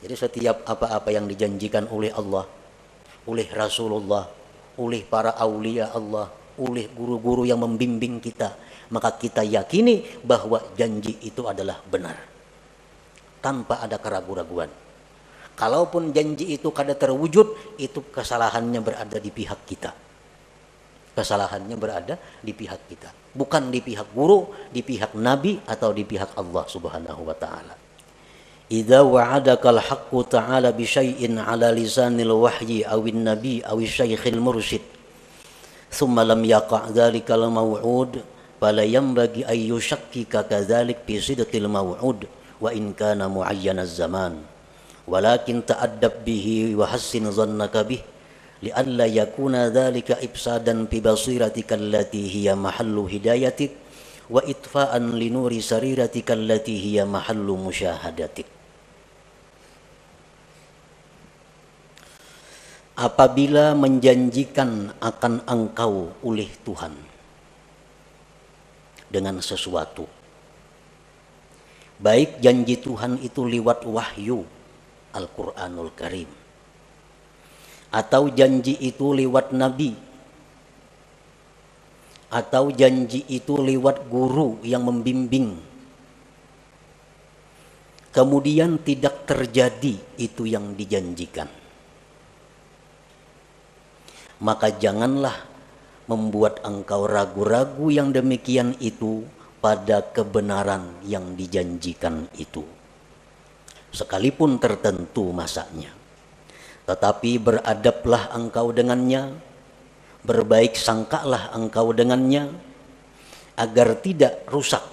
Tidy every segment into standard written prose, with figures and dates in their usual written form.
Jadi setiap apa-apa yang dijanjikan oleh Allah, oleh Rasulullah, oleh para aulia Allah, oleh guru-guru yang membimbing kita, maka kita yakini bahwa janji itu adalah benar, tanpa ada keraguan-raguan. Kalaupun janji itu kada terwujud, itu kesalahannya berada di pihak kita. Kesalahannya berada di pihak kita, bukan di pihak guru, di pihak nabi, atau di pihak Allah Subhanahu wa taala. Idza wa'adakal haqqu ta'ala bi syai'in 'ala lisanil wahyi awin nabi awi syaikhil mursyid thumma lam yaqa' dzalikal maw'ud fala yanbaghi ay yushakkika kadzalik bi sidqil maw'ud wa in kana mu'ayyanaz zaman walakin ta'addab bihi wa hassin dhannaka bih li'alla yakuna dzalika ibsadan fi basiratika allati hiya mahallu hidayatik wa itfa'an li nuri sariratika allati hiya mahallu musyahadatik. Apabila menjanjikan akan engkau oleh Tuhan dengan sesuatu, baik janji Tuhan itu lewat wahyu Al-Quranul Karim, atau janji itu lewat nabi, atau janji itu lewat guru yang membimbing, kemudian tidak terjadi itu yang dijanjikan, maka janganlah membuat engkau ragu-ragu yang demikian itu pada kebenaran yang dijanjikan itu, sekalipun tertentu masanya. Tetapi beradablah engkau dengannya, berbaik sangkalah engkau dengannya, agar tidak rusak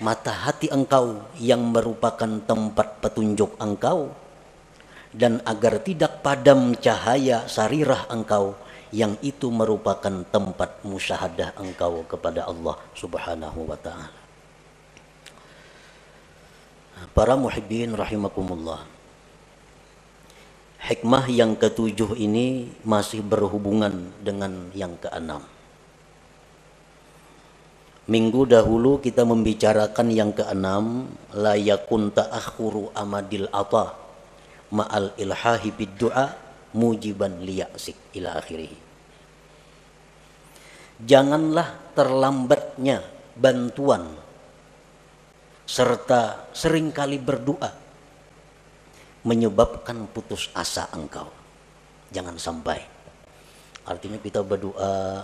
mata hati engkau yang merupakan tempat petunjuk engkau, dan agar tidak padam cahaya sarirah engkau yang itu merupakan tempat musyahadah engkau kepada Allah Subhanahu wa ta'ala. Para muhibbin rahimakumullah, hikmah yang ketujuh ini masih berhubungan dengan yang keenam. Minggu dahulu kita membicarakan yang keenam, la yakun ta'akhuru amadil ata ma'al ilhahi bid du'a mujiban liya'sik ila akhirih. Janganlah terlambatnya bantuan serta seringkali berdoa menyebabkan putus asa engkau. Jangan sampai. Artinya kita berdoa,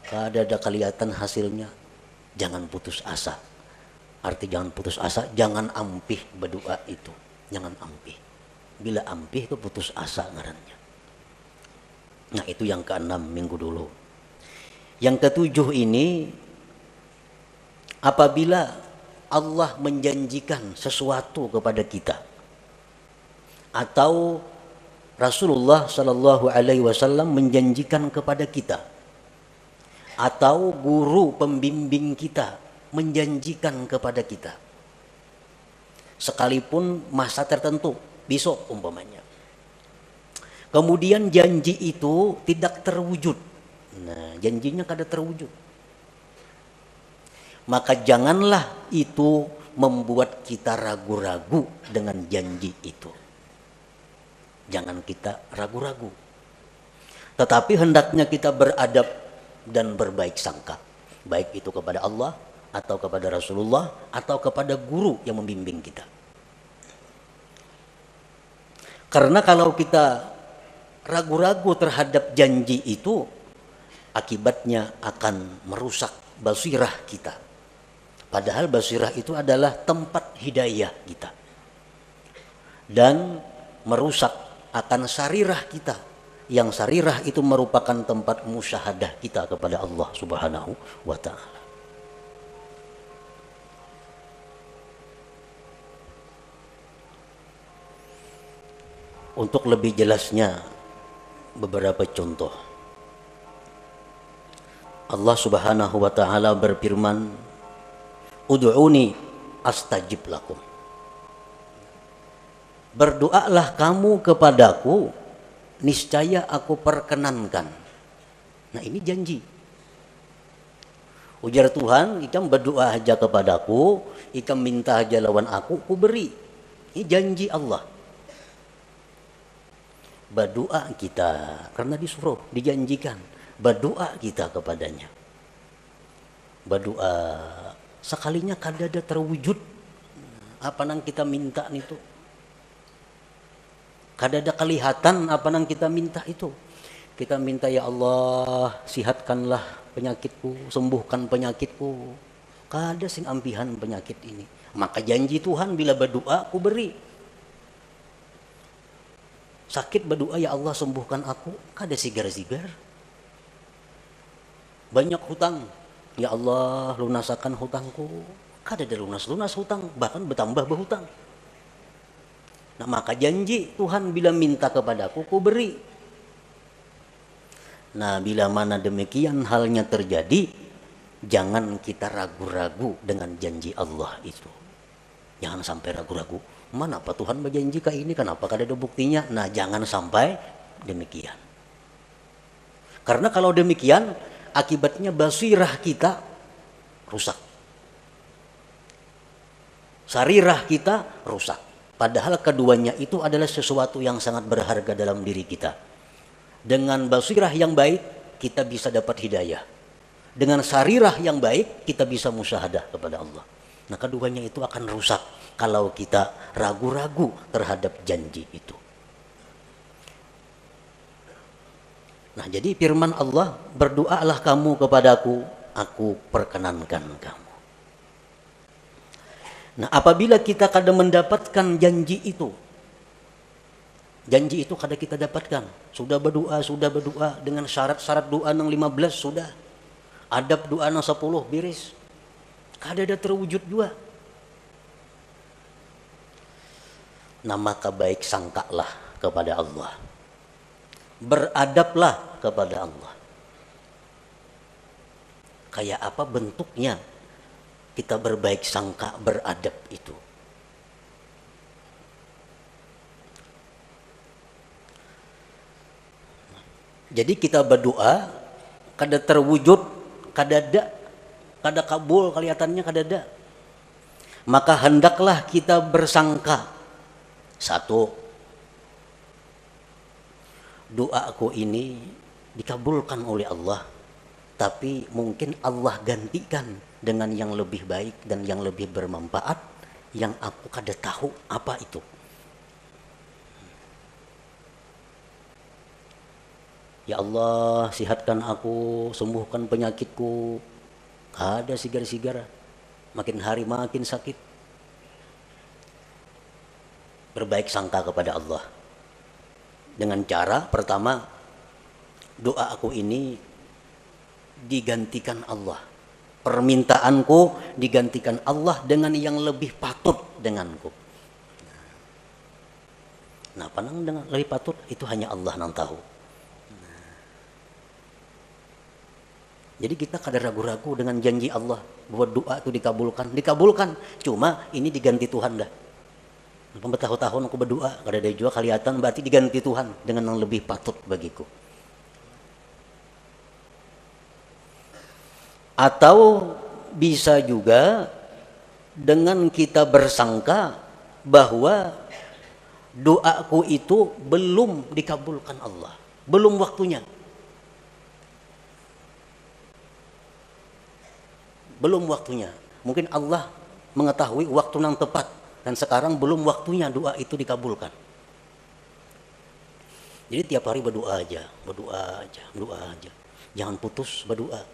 kada kelihatan hasilnya. Jangan putus asa. Arti jangan putus asa, jangan ampih berdoa itu. Jangan ampih. Bila ampih itu putus asa ngarannya. Nah, itu yang keenam minggu dulu. Yang ketujuh ini, apabila Allah menjanjikan sesuatu kepada kita, atau Rasulullah Shallallahu Alaihi Wasallam menjanjikan kepada kita, atau guru pembimbing kita menjanjikan kepada kita, sekalipun masa tertentu, besok umpamanya, kemudian janji itu tidak terwujud, nah janjinya kada terwujud, maka janganlah itu membuat kita ragu-ragu dengan janji itu. Jangan kita ragu-ragu, tetapi hendaknya kita beradab dan berbaik sangka, baik itu kepada Allah atau kepada Rasulullah atau kepada guru yang membimbing kita. Karena kalau kita ragu-ragu terhadap janji itu, akibatnya akan merusak basirah kita. Padahal basirah itu adalah tempat hidayah kita, dan merusak akan sarirah kita, yang sarirah itu merupakan tempat musyahadah kita kepada Allah Subhanahu wa ta'ala. Untuk lebih jelasnya beberapa contoh. Allah Subhanahu wa ta'ala berfirman, ud'uni astajib lakum. Berdoalah kamu kepadaku, niscaya aku perkenankan. Nah, ini janji. Ujar Tuhan, ikam berdoa aja kepadaku, ikam minta aja lawan aku beri. Ini janji Allah. Berdoa kita, karena disuruh, dijanjikan. Berdoa kita kepadanya. Berdoa sekalinya kadada terwujud apa nang kita minta itu. Kadada kelihatan apa nang kita minta itu. Kita minta, ya Allah, sihatkanlah penyakitku, sembuhkan penyakitku. Kada sing ampihan penyakit ini. Maka janji Tuhan bila berdoa aku beri. Sakit berdoa, ya Allah sembuhkan aku, kada sigar-sigar. Banyak hutang, ya Allah lunasakan hutangku, kada ada lunas hutang, bahkan bertambah berhutang. Nah maka janji Tuhan bila minta kepadaku ku beri. Nah bila mana demikian halnya terjadi, jangan kita ragu-ragu dengan janji Allah itu. Jangan sampai ragu-ragu, mana apa Tuhan berjanji ke ini, kenapa kada ada buktinya. Nah jangan sampai demikian. Karena kalau demikian akibatnya basirah kita rusak, sarirah kita rusak. Padahal keduanya itu adalah sesuatu yang sangat berharga dalam diri kita. Dengan basirah yang baik kita bisa dapat hidayah. Dengan sarirah yang baik kita bisa musyahadah kepada Allah. Nah keduanya itu akan rusak kalau kita ragu-ragu terhadap janji itu. Nah jadi firman Allah, berdoalah kamu kepadaku, aku perkenankan kamu. Nah apabila kita kadang mendapatkan janji itu kadang kita dapatkan, sudah berdoa dengan syarat-syarat doa yang 15 sudah, adab doa yang 10 biris, kada ada terwujud juga. Nah maka baik sangkalah kepada Allah, beradablah kepada Allah. Kayak apa bentuknya kita berbaik sangka, beradab itu? Jadi kita berdoa kada terwujud, kada kabul kelihatannya, kada ada. Maka hendaklah kita bersangka, satu, doaku ini dikabulkan oleh Allah, tapi mungkin Allah gantikan dengan yang lebih baik dan yang lebih bermanfaat yang aku kada tahu apa itu. Ya Allah, sihatkan aku, sembuhkan penyakitku. Kada sigar-sigar, makin hari makin sakit. Berbaik sangka kepada Allah dengan cara pertama, doa aku ini digantikan Allah, permintaanku digantikan Allah dengan yang lebih patut denganku. Nah panang dengan lebih patut itu hanya Allah yang tahu. Jadi kita kada ragu-ragu dengan janji Allah bahwa doa itu dikabulkan. Cuma ini diganti Tuhan dah. Bertahun-tahun aku berdoa, kada ada juga kelihatan, berarti diganti Tuhan dengan yang lebih patut bagiku. Atau bisa juga dengan kita bersangka bahwa doaku itu belum dikabulkan Allah, belum waktunya. Belum waktunya. Mungkin Allah mengetahui waktu yang tepat dan sekarang belum waktunya doa itu dikabulkan. Jadi tiap hari berdoa aja. Jangan putus berdoa.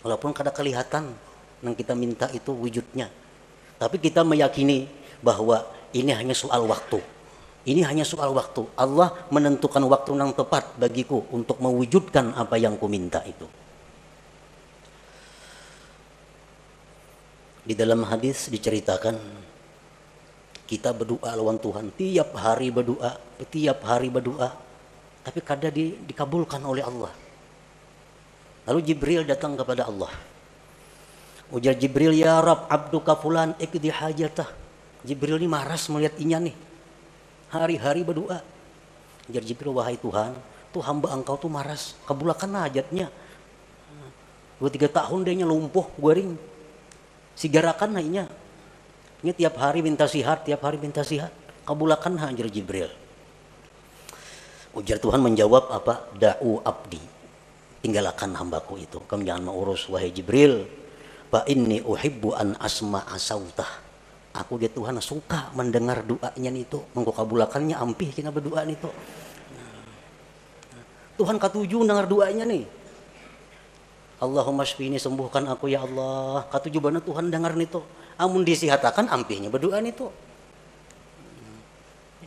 Walaupun kada kelihatan yang kita minta itu wujudnya. Tapi kita meyakini bahwa ini hanya soal waktu. Ini hanya soal waktu. Allah menentukan waktu yang tepat bagiku untuk mewujudkan apa yang ku minta itu. Di dalam hadis diceritakan kita berdoa lawan Tuhan, tiap hari berdoa, tapi kadang dikabulkan oleh Allah. Lalu Jibril datang kepada Allah. Ujar Jibril, ya Rab, abduka fulan ikdi hajatah. Jibril ini maras melihat inya nih, hari-hari berdoa. Ujar Jibril, wahai Tuhan, tuh hamba engkau tuh maras, kabulkan hajatnya. 2-3 tahun dia lumpuh, guring. Sigarakan naiknya. Ini tiap hari minta sihat, tiap hari minta sihat. Kabulakan hajar Jibril. Ujar Tuhan menjawab apa? Da'u abdi. Tinggalkan hambaku itu. Kamu jangan mau urus wahai Jibril. Fa inni uhibbu an asma'a sautah. Aku dia Tuhan suka mendengar doanya itu. Mengko kabulakannya ampih kena berdoa itu. Tuhan katuju dengar doanya nih. Allahumma shfini, sembuhkan aku ya Allah. Katuju bana Tuhan dengar itu. Amun disihatakan ampihnya berdoa itu.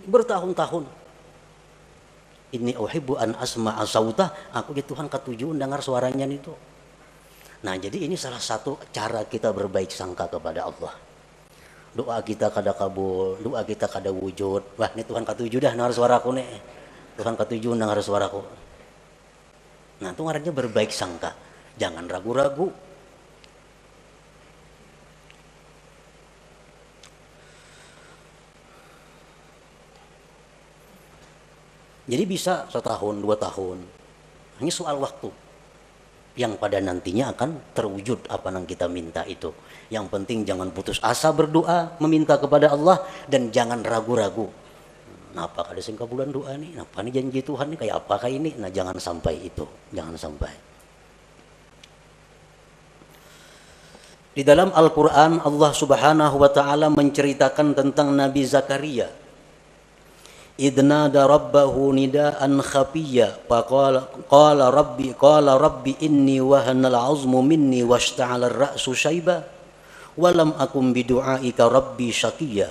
Bertahun-tahun. Inni uhibbu an asma'a sautah. Aku dia Tuhan katuju dengar suaranya itu. Nah, jadi ini salah satu cara kita berbaik sangka kepada Allah. Doa kita kada kabul, doa kita kada wujud. Wah, ini Tuhan katuju dah dengar suaraku nih. Tuhan katuju dengar suaraku. Nah, itu ngarannya berbaik sangka. Jangan ragu-ragu. Jadi bisa 1 tahun, 2 tahun. Hanya soal waktu. Yang pada nantinya akan terwujud apa yang kita minta itu. Yang penting jangan putus asa berdoa, meminta kepada Allah, dan jangan ragu-ragu. Napa kada sing kabulan doa nih? Napa nih janji Tuhan nih kayak apakah ini? Nah, jangan sampai itu, jangan sampai. Di dalam Al-Qur'an Allah Subhanahu wa taala menceritakan tentang Nabi Zakaria. Idnada rabbahu nidaan khafiyya qala rabbi inni wahana al-'azmu minni washta'ala ar-ra'su shayba wa lam akum bidu'aika rabbi shaqiyya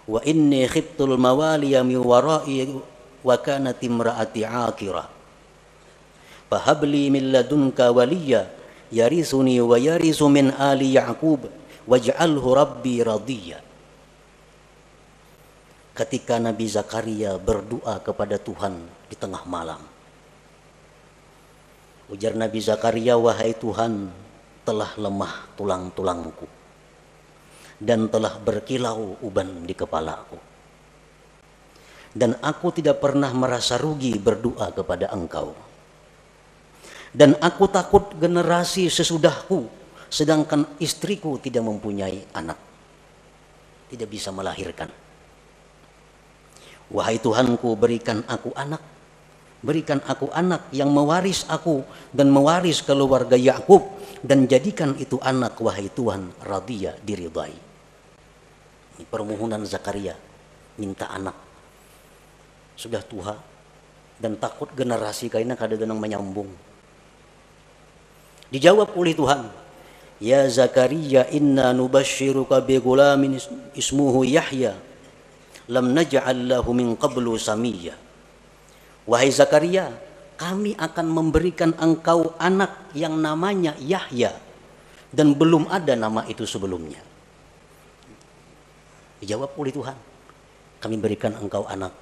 wa inni khiftul mawaliya min wara'i wa kanat imra'ati 'aqira fahabli min ladunka waliyya yarisuni wa yarisu min ali ya'qub waj'alhu rabbi radiyya. Ketika Nabi Zakaria berdoa kepada Tuhan di tengah malam. Ujar Nabi Zakaria, wahai Tuhan, telah lemah tulang-tulangku dan telah berkilau uban di kepalaku. Dan aku tidak pernah merasa rugi berdoa kepada Engkau. Dan aku takut generasi sesudahku, sedangkan istriku tidak mempunyai anak, tidak bisa melahirkan. Wahai Tuhanku, berikan aku anak yang mewaris aku dan mewaris keluarga Yakub, dan jadikan itu anak, wahai Tuhan, radhiya, diridai. Ini permohonan Zakaria, minta anak. Sudah tua dan takut generasi kaina kada denang menyambung. Dijawab oleh Tuhan, ya Zakaria, inna nubashiruka bi gulamin ismuhu Yahya lam naj'al lahu min qablu samiyya. Wahai Zakaria, kami akan memberikan engkau anak yang namanya Yahya, dan belum ada nama itu sebelumnya. Dijawab oleh Tuhan, kami berikan engkau anak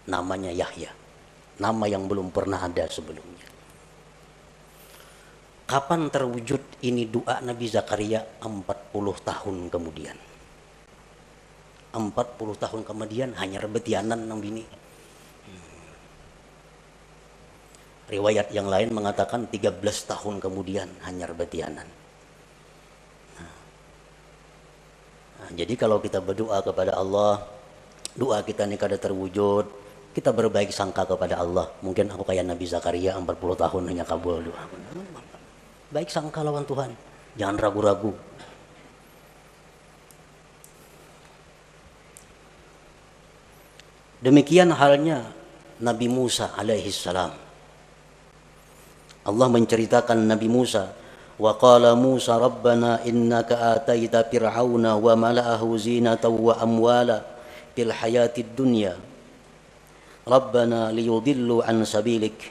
namanya Yahya, nama yang belum pernah ada sebelumnya. Kapan terwujud ini doa Nabi Zakaria? 40 tahun kemudian. 40 tahun kemudian hanya rebetianan nang bini. Riwayat yang lain mengatakan 13 tahun kemudian hanya rebetianan. Nah, jadi kalau kita berdoa kepada Allah, doa kita ini kada terwujud, kita berbaik sangka kepada Allah. Mungkin aku kayak Nabi Zakaria 40 tahun hanya kabul doa. Baik sangka lawan Tuhan, jangan ragu-ragu. Demikian halnya Nabi Musa alaihi salam. Allah menceritakan Nabi Musa, wa qala Musa rabbana innaka ataita fir'auna wa mala'ahu zinatan wa amwala fil hayatid dunya rabbana liyudillu an sabilik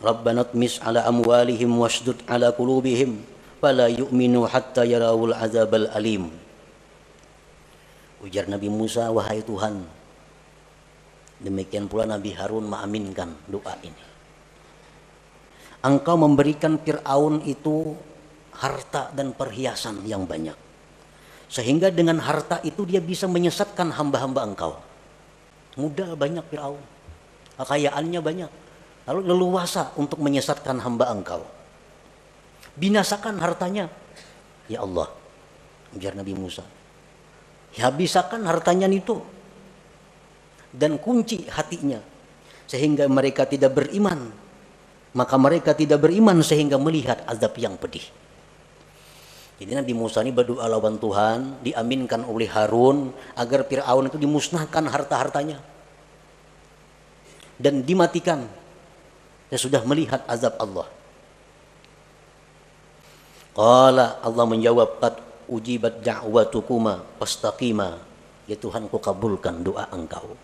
rabbana tmis ala amwalihim washdud ala qulubihim fala yu'minu hatta yarawul azabal alim. Ujar Nabi Musa, wahai Tuhan. Demikian pula Nabi Harun mengaminkan doa ini. Engkau memberikan Fir'aun itu harta dan perhiasan yang banyak, sehingga dengan harta itu dia bisa menyesatkan hamba-hamba engkau. Modal banyak Fir'aun, kekayaannya banyak, lalu leluasa untuk menyesatkan hamba engkau. Binasakan hartanya, ya Allah, ujar Nabi Musa. Habisakan hartanya itu dan kunci hatinya sehingga mereka tidak beriman. Maka mereka tidak beriman sehingga melihat azab yang pedih. Jadi Nabi Musa ini berdoa lawan Tuhan, diaminkan oleh Harun agar Fir'aun itu dimusnahkan harta-hartanya dan dimatikan. Dia sudah melihat azab Allah. Qala, Allah menjawab, qad ujibat da'watukuma fastaqima. Ya Tuhan, ku kabulkan doa engkau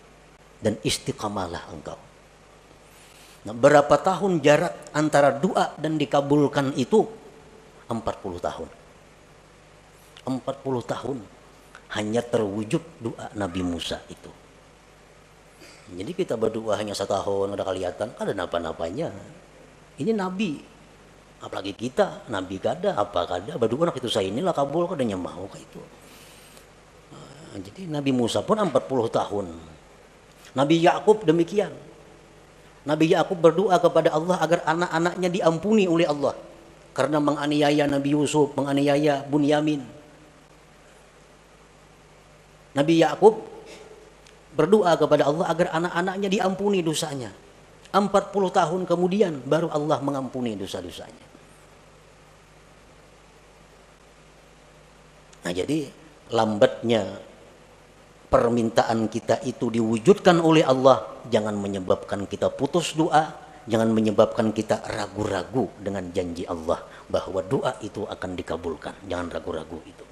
dan istiqamalah engkau. Nah, berapa tahun jarak antara doa dan dikabulkan itu? 40 tahun. 40 tahun hanya terwujud doa Nabi Musa itu. Jadi kita berdoa hanya 1 tahun udah kelihatan, ada napa-napanya. Ini Nabi, apalagi kita Nabi kada apa kada berdoa nak itu saya inilah kabul kadanya mau kayak itu. Jadi Nabi Musa pun 40 tahun. Nabi Yakub demikian. Nabi Yakub berdoa kepada Allah agar anak-anaknya diampuni oleh Allah karena menganiaya Nabi Yusuf, menganiaya Bunyamin. Nabi Yakub berdoa kepada Allah agar anak-anaknya diampuni dosanya. 40 tahun kemudian baru Allah mengampuni dosa-dosanya. Nah, jadi lambatnya permintaan kita itu diwujudkan oleh Allah jangan menyebabkan kita putus doa, jangan menyebabkan kita ragu-ragu dengan janji Allah bahwa doa itu akan dikabulkan. Jangan ragu-ragu itu.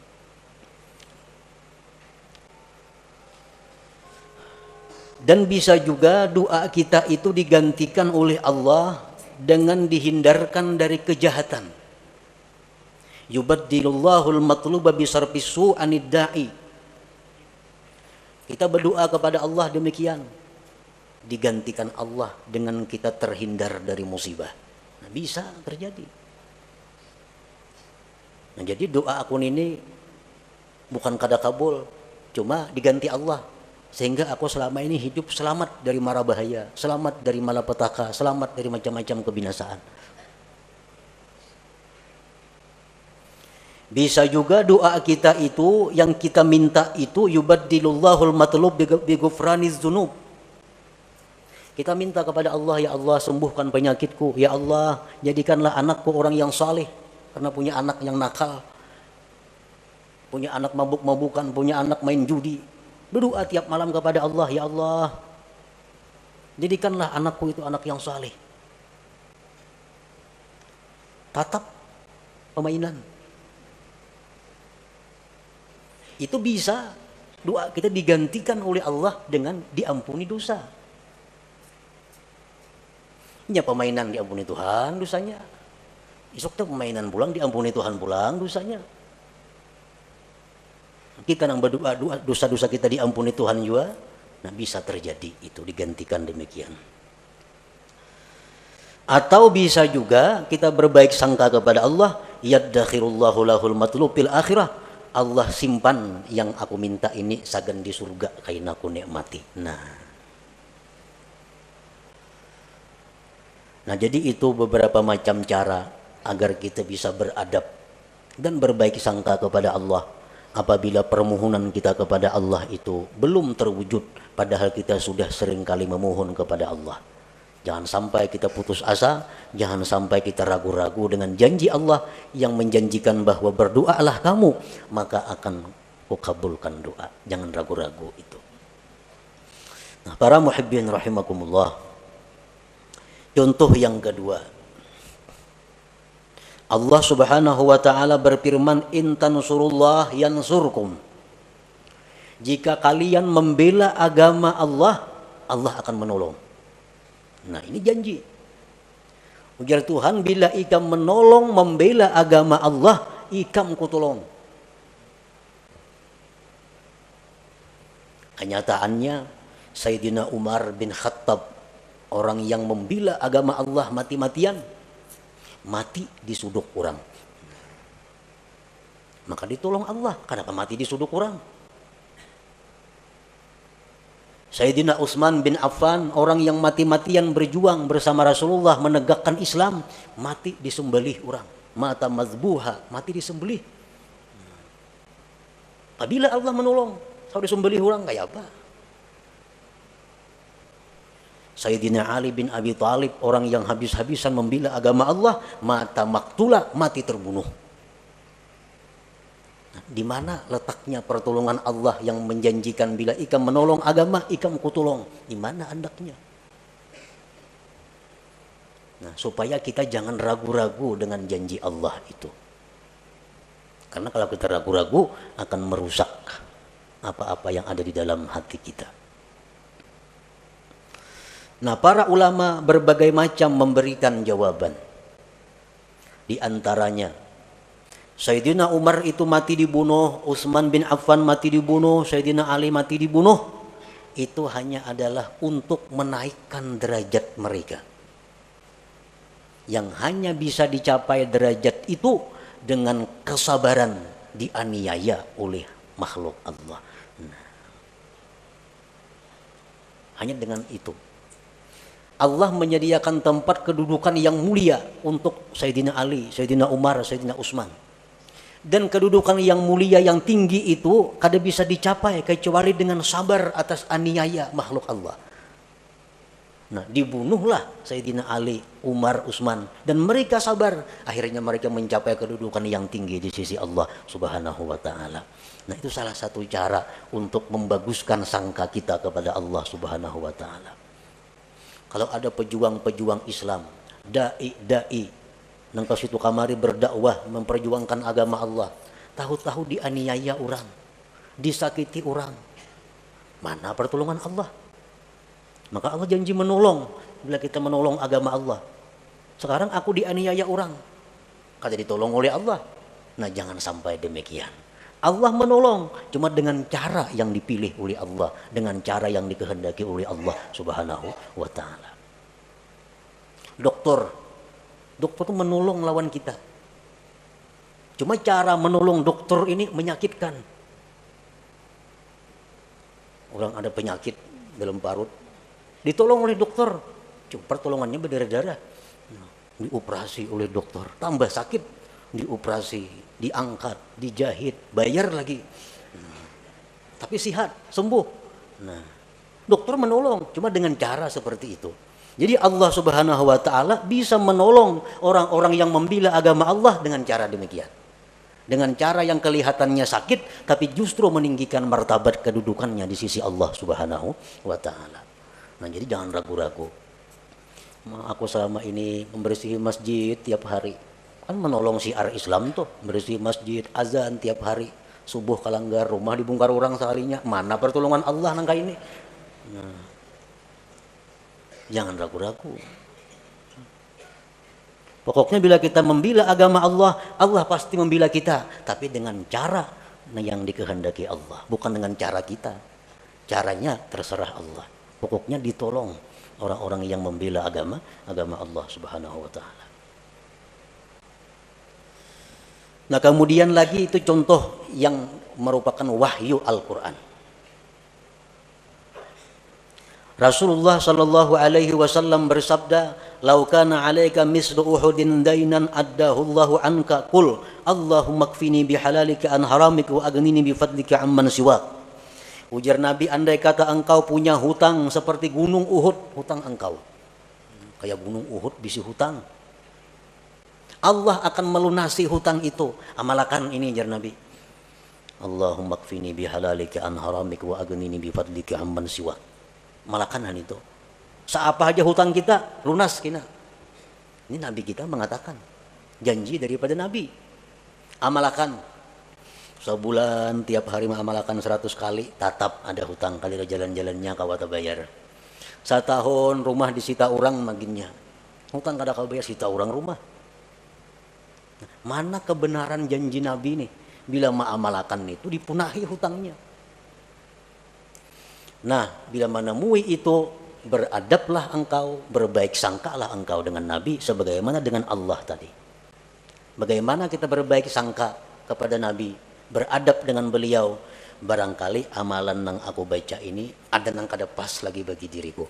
Dan bisa juga doa kita itu digantikan oleh Allah dengan dihindarkan dari kejahatan. Yubaddilillahul matluba bisarfis su'anid da'i. Kita berdoa kepada Allah demikian, digantikan Allah dengan kita terhindar dari musibah. Nah, bisa terjadi. Nah, jadi doa akun ini bukan kada kabul, cuma diganti Allah. Sehingga aku selama ini hidup selamat dari mara bahaya, selamat dari malapetaka, selamat dari macam-macam kebinasaan. Bisa juga doa kita itu, yang kita minta itu, yubaddilullahu matlub bi ghufraniz dzunub. Kita minta kepada Allah, ya Allah sembuhkan penyakitku, ya Allah jadikanlah anakku orang yang saleh, karena punya anak yang nakal, punya anak mabuk-mabukan, punya anak main judi. Berdoa tiap malam kepada Allah, ya Allah jadikanlah anakku itu anak yang saleh. Tatap permainan. Itu bisa doa kita digantikan oleh Allah dengan diampuni dosa. Ya permainan diampuni Tuhan dosanya. Esok tuh permainan pulang diampuni Tuhan pulang dosanya. Kita yang berdoa dosa-dosa kita diampuni Tuhan juga. Nah, bisa terjadi itu digantikan demikian. Atau bisa juga kita berbaik sangka kepada Allah, yaddakhirullahu lahul matlub fil akhirah. Allah simpan yang aku minta ini sagan di surga kain aku nikmati. Nah, jadi itu beberapa macam cara agar kita bisa beradab dan berbaik sangka kepada Allah. Apabila permohonan kita kepada Allah itu belum terwujud, padahal kita sudah sering kali memohon kepada Allah. Jangan sampai kita putus asa, jangan sampai kita ragu-ragu dengan janji Allah yang menjanjikan bahwa berdoalah kamu, maka akan kukabulkan doa. Jangan ragu-ragu itu. Nah, para muhibbin rahimakumullah. Contoh yang kedua. Allah Subhanahu wa taala berfirman, "In tansurullah yansurkum." Jika kalian membela agama Allah, Allah akan menolong. Nah, ini janji. Ujar Tuhan, bila ikam menolong membela agama Allah, ikam kutolong. Kenyataannya Sayyidina Umar bin Khattab, orang yang membela agama Allah mati-matian, mati di suduk orang. Maka ditolong Allah. Kenapa mati di suduk orang? Sayyidina Utsman bin Affan, orang yang mati-matian berjuang bersama Rasulullah menegakkan Islam, mati disembelih orang. Mata mazbuha, mati disembelih. Apabila Allah menolong, Saya disembelih orang kayak apa? Sayyidina Ali bin Abi Thalib, orang yang habis-habisan membela agama Allah, mata maktula, mati terbunuh. Nah, di mana letaknya pertolongan Allah yang menjanjikan bila ikam menolong agama, ikam kutolong? Di mana andaknya? Nah, supaya kita jangan ragu-ragu dengan janji Allah itu. Karena kalau kita ragu-ragu akan merusak apa-apa yang ada di dalam hati kita. Nah, para ulama berbagai macam memberikan jawaban. Di antaranya, Sayyidina Umar itu mati dibunuh, Utsman bin Affan mati dibunuh, Sayyidina Ali mati dibunuh. Itu hanya adalah untuk menaikkan derajat mereka. Yang hanya bisa dicapai derajat itu dengan kesabaran dianiaya oleh makhluk Allah. Nah, hanya dengan itu. Allah menyediakan tempat kedudukan yang mulia untuk Sayyidina Ali, Sayyidina Umar, Sayyidina Utsman. Dan kedudukan yang mulia yang tinggi itu kada bisa dicapai kecuali dengan sabar atas aniaya makhluk Allah. Nah, dibunuhlah Sayyidina Ali, Umar, Utsman, dan mereka sabar. Akhirnya mereka mencapai kedudukan yang tinggi di sisi Allah Subhanahu wa taala. Nah, itu salah satu cara untuk membaguskan sangka kita kepada Allah Subhanahu wa taala. Kalau ada pejuang-pejuang Islam, dai-dai nang ka situ kamari berdakwah memperjuangkan agama Allah, tahu-tahu dianiaya orang, disakiti orang, mana pertolongan Allah? Maka Allah janji menolong bila kita menolong agama Allah. Sekarang aku dianiaya orang, kada ditolong oleh Allah. Nah, jangan sampai demikian. Allah menolong cuma dengan cara yang dipilih oleh Allah, dengan cara yang dikehendaki oleh Allah Subhanahu wa taala. Dokter itu menolong lawan kita. Cuma cara menolong dokter ini menyakitkan. Orang ada penyakit dalam parut, ditolong oleh dokter, cuma pertolongannya berdarah-darah. Dioperasi oleh dokter, tambah sakit, dioperasi, diangkat, dijahit, bayar lagi. Tapi sehat, sembuh. Nah, dokter menolong cuma dengan cara seperti itu. Jadi Allah Subhanahu wa taala bisa menolong orang-orang yang membela agama Allah dengan cara demikian. Dengan cara yang kelihatannya sakit tapi justru meninggikan martabat kedudukannya di sisi Allah Subhanahu wa taala. Nah, jadi jangan ragu-ragu. Aku selama ini membersihi masjid tiap hari. Kan menolong syiar Islam tuh, bersihi masjid, azan tiap hari, subuh kalanggar, rumah dibongkar orang seharinya. Mana pertolongan Allah nangka ini? Nah, jangan ragu-ragu. Pokoknya bila kita membela agama Allah, Allah pasti membela kita, tapi dengan cara yang dikehendaki Allah, bukan dengan cara kita. Caranya terserah Allah. Pokoknya ditolong orang-orang yang membela agama Allah Subhanahu wa taala. Nah, kemudian lagi itu contoh yang merupakan wahyu Al-Quran. Rasulullah sallallahu alaihi wasallam bersabda, "Lau kana 'alaika mislu Uhudin dainan addahu Allahu anka, qul Allahumma kfini bihalalika an haramika wa aghnini bifadlika amman siwak." Ujar Nabi, andai kata engkau punya hutang seperti gunung Uhud, hutang engkau. Kayak gunung Uhud bisi hutang. Allah akan melunasi hutang itu. Amalkan ini, ujar Nabi. Allahumma kfini bihalalika an haramika wa aghnini bifadlika amman siwak. Malakan itu. Seapa aja hutang kita, lunas kita. Ini Nabi kita mengatakan. Janji daripada Nabi. Amalkan. Sebulan tiap hari mengamalkan 100 kali, tatap ada hutang kali jalan-jalannya kawata bayar. Setahun rumah disita orang maginnya. Hutang kada kau bayar, sita orang rumah. Mana kebenaran janji Nabi nih? Bila mengamalkan itu dipunahi hutangnya. Nah, bila menemui itu, beradablah engkau, berbaik sangkalah engkau dengan Nabi sebagaimana dengan Allah tadi. Bagaimana kita berbaik sangka kepada Nabi, beradab dengan beliau, barangkali amalan yang aku baca ini ada yang kada pas lagi bagi diriku.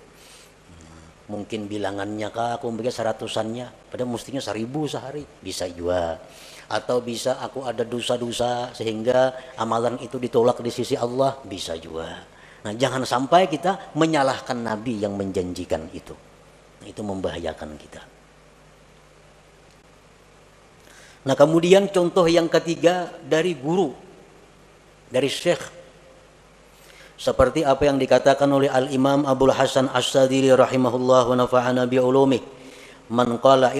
Mungkin bilangannya kah aku membaca seratusannya, padahal mestinya 1000 sehari, bisa juga. Atau bisa aku ada dosa-dosa sehingga amalan itu ditolak di sisi Allah, bisa juga. Nah, jangan sampai kita menyalahkan Nabi yang menjanjikan itu. Nah, itu membahayakan kita. Nah, kemudian contoh yang ketiga dari guru, dari syekh. Seperti apa yang dikatakan oleh Al-Imam Abdul Hasan As-Sadili rahimahullah wa nafa'ana bi'ulumih. Man qala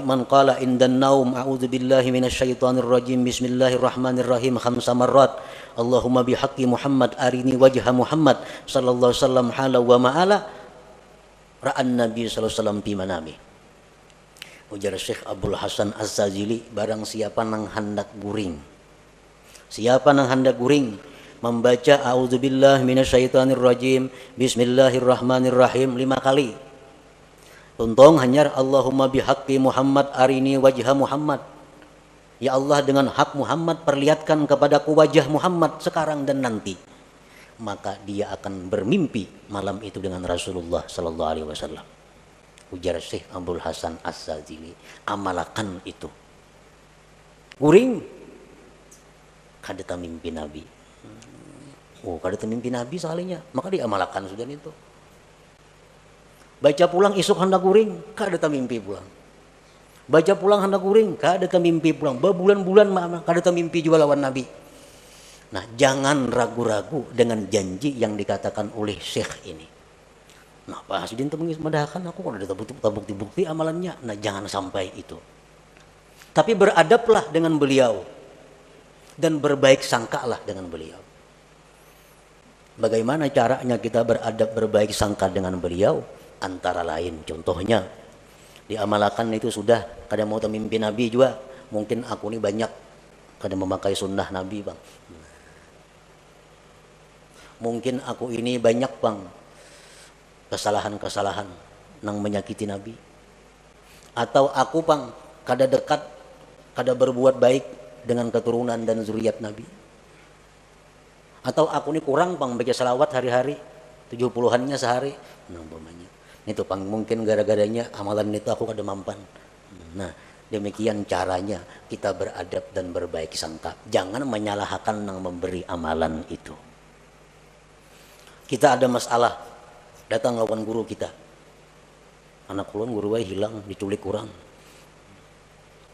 indan naum a'udzu billahi minasyaitonir rajim bismillahirrahmanirrahim 5 marrat. Allahumma bihaqqi Muhammad arini wajha Muhammad sallallahu alaihi wasallam hala wa ma'ala ra'an nabi sallallahu alaihi wasallam fi manami. Ujar Syekh Abdul Hasan Az-Zazili, barang siapa nang hendak guring. Siapa nang hendak guring membaca a'udzubillahi minasyaitonirrajim bismillahirrahmanirrahim 5 kali. Tuntung hanyar Allahumma bihaqqi Muhammad arini wajha Muhammad. Ya Allah, dengan hak Muhammad perlihatkan kepadaku wajah Muhammad sekarang dan nanti. Maka dia akan bermimpi malam itu dengan Rasulullah sallallahu alaihi wasallam. Ujar Syekh Abdul Hasan As-Sazili, amalakan itu. Guring kada mimpi Nabi. Oh, kada mimpi Nabi salahnya, maka diamalkan sudah itu. Baca pulang isuk hendak guring, kada mimpi pulang. Baca pulang hendak guring, kada mimpi pulang. Berbulan-bulan kada mimpi juga lawan Nabi. Nah, jangan ragu-ragu dengan janji yang dikatakan oleh Syekh ini. Nah, Pak Hasidin temengis madahkan aku kada ada bukti-bukti amalannya. Nah, jangan sampai itu. Tapi beradablah dengan beliau dan berbaik sangkalah dengan beliau. Bagaimana caranya kita beradab berbaik sangka dengan beliau? Antara lain contohnya diamalkan itu sudah kada mau mimpi Nabi juga. Mungkin aku ini banyak kada memakai sunnah Nabi, Bang. Mungkin aku ini banyak, Bang, kesalahan-kesalahan nang menyakiti Nabi. Atau aku, Bang, kada dekat, kada berbuat baik dengan keturunan dan zuriat Nabi. Atau aku ini kurang, Bang, baca salawat hari-hari 70-annya sehari. Nah, umpamanya itu, Bang, mungkin gara-garanya amalan itu aku kada mampan. Nah, demikian caranya kita beradab dan berbaik sangka. Jangan menyalahkan nang memberi amalan itu. Kita ada masalah, datang lawan guru kita. Anak kulon guru wae hilang, diculik kurang.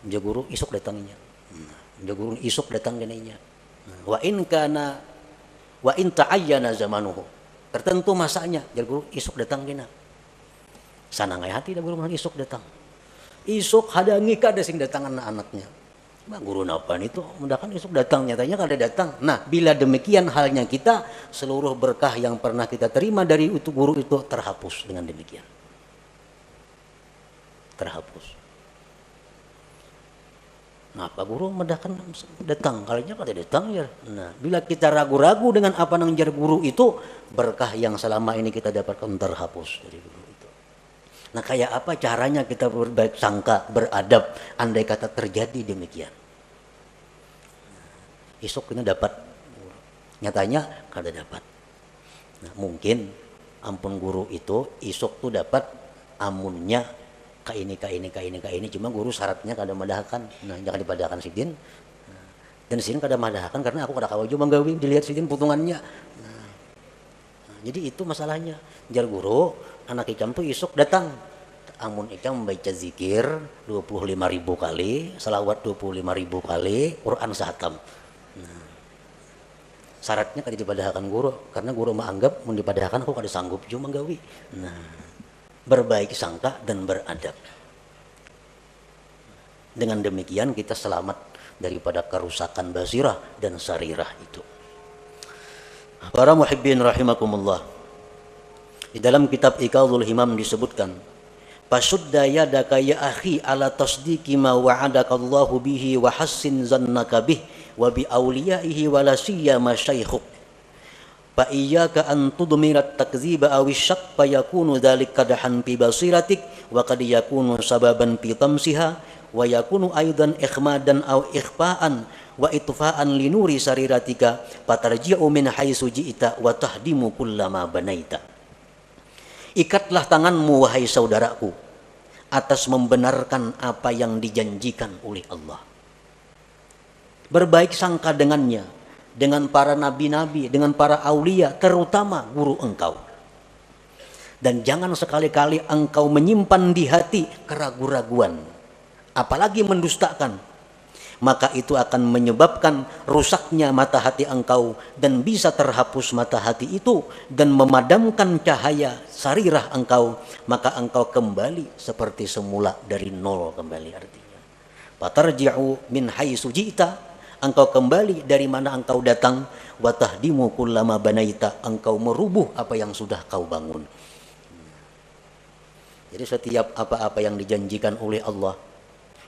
Dia guru isuk datangnya. Dia guru isuk datang denainya. Wa in ta'ayyana zamanuhu. Tertentu masanya, dia guru isuk datang dina. Sanangai hati dah guru isuk datang. Isuk hadangi kada sing datang anak-anaknya. Bang, guru napa itu? Mudahan isuk datang, nyatanya kada datang. Nah, bila demikian halnya kita, seluruh berkah yang pernah kita terima dari itu guru itu terhapus dengan demikian. Terhapus. Nah, Pak Guru mendahkan datang, kalinya kada datang ya. Nah, bila kita ragu-ragu dengan apa nang jar guru itu, berkah yang selama ini kita dapatkan terhapus dari guru itu. Nah, kayak apa caranya kita berbaik sangka, beradab, andai kata terjadi demikian. Isuk ini dapat, nyatanya kada dapat. Nah, mungkin ampun guru itu isuk tuh dapat amunnya ka ini, cuma guru syaratnya kada madahkan. Nah, jangan dipadahkan sidin. Dan sidin kada madahkan karena aku kada kawaju manggawi, dilihat sidin putungannya. Nah, jadi itu masalahnya. Jar guru, anak ikam tuh isuk datang. Amun ikam membaca zikir 25.000 kali, salawat 25.000 kali, Quran sahatam. Nah, syaratnya kada dipadahkan guru karena guru menganggap mun dipadahkan aku kada sanggup juga manggawi. Nah, berbaik sangka dan beradab. Dengan demikian kita selamat daripada kerusakan basirah dan sarirah itu. Para muhibbin rahimakumullah. Di dalam kitab Iqadhul Himam disebutkan, "Fasudda yadaka ya akhi ala tasdiqi ma wa'adaka Allahu bihi wa hassin zannaka bih wa bi awliyaihi wa la siyama syaikhuk." Fa iyyaka an tudmirat takdziba aw syakk fa yakunu dzalika kadahan fi basiratik wa qad yakunu sababan fi tamsiha wa yakunu aidan ikhmadan aw ikhfa'an wa itfa'an li nuri sariratika fatarji'u min haitsu ji'ta wa tahdimu kullama banaita. Ikatlah tanganmu wahai saudaraku atas membenarkan apa yang dijanjikan oleh Allah. Berbaik sangka dengannya, dengan para nabi-nabi, dengan para aulia, terutama guru engkau. Dan jangan sekali-kali engkau menyimpan di hati keraguan-raguan, apalagi mendustakan. Maka itu akan menyebabkan rusaknya mata hati engkau, dan bisa terhapus mata hati itu dan memadamkan cahaya sarirah engkau. Maka engkau kembali seperti semula, dari nol kembali artinya. Fatarji'u min haitsu ji'ta, engkau kembali dari mana engkau datang. Wa tahdimu kullama banaita, engkau merubuh apa yang sudah kau bangun. Jadi setiap apa-apa yang dijanjikan oleh Allah,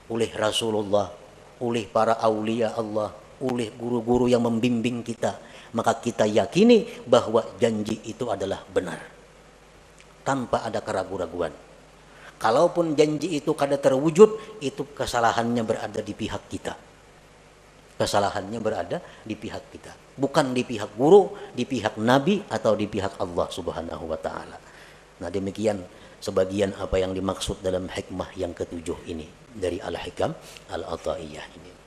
oleh Rasulullah, oleh para aulia Allah, oleh guru-guru yang membimbing kita, maka kita yakini bahwa janji itu adalah benar, tanpa ada keraguan-raguan. Kalaupun janji itu kada terwujud, itu kesalahannya berada di pihak kita. Kesalahannya berada di pihak kita, bukan di pihak guru, di pihak nabi, atau di pihak Allah subhanahu wa ta'ala. Nah, demikian sebagian apa yang dimaksud dalam hikmah yang ketujuh ini dari Al-Hikam Al-Athaiyah ini.